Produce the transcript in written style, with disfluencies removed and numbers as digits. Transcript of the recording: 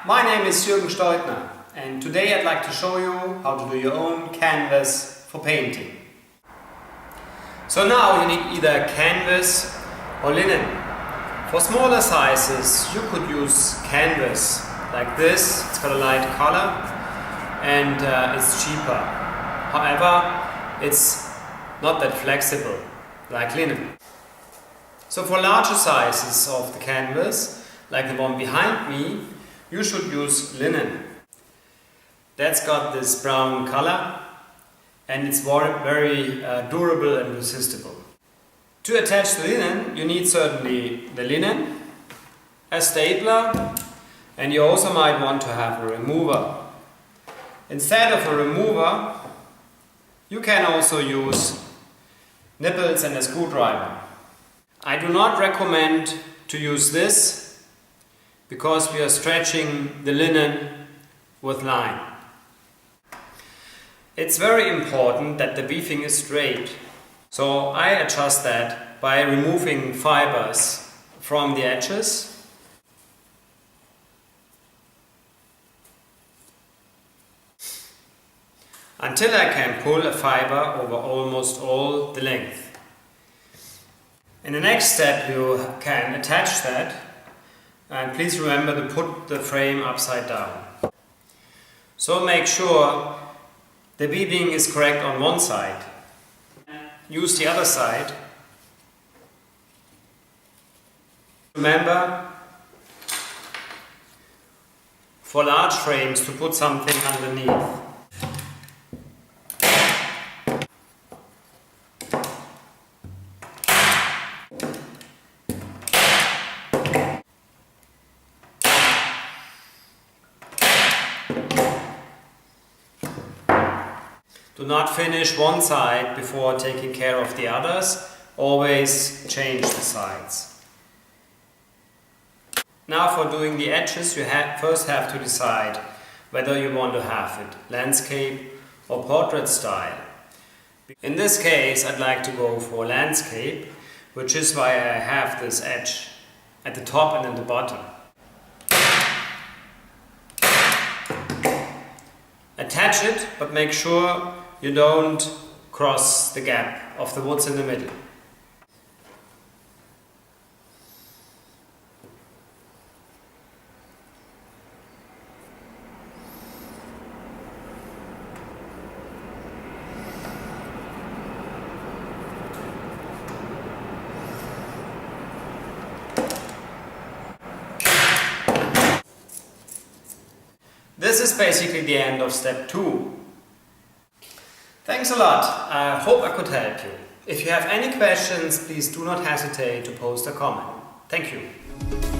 my name is Jürgen Steutner and today I'd like to show you how to do your own canvas for painting. So now you need either canvas or linen. For smaller sizes you could use canvas like this. It's got a light color and it's cheaper. However, it's not that flexible like linen. So for larger sizes of the canvas, like the one behind me, you should use linen. That's got this brown color and it's very durable and resistible. To attach the linen, you need certainly the linen, a stapler, and you also might want to have a remover. Instead of a remover, you can also use nipples and a screwdriver. I do not recommend to use this because we are stretching the linen with line. It's very important that the weaving is straight, so I adjust that by removing fibers from the edges. Until I can pull a fiber over almost all the length. In the next step you can attach that, and please remember to put the frame upside down. So make sure the weaving is correct on one side. Use the other side. Remember, for large frames, to put something underneath. Do not finish one side before taking care of the others. Always change the sides. Now for doing the edges, you first have to decide whether you want to have it landscape or portrait style. In this case, I'd like to go for landscape, which is why I have this edge at the top and at the bottom. Attach it, but make sure you don't cross the gap of the woods in the middle. This is basically the end of step 2. Thanks a lot. I hope I could help you. If you have any questions, please do not hesitate to post a comment. Thank you.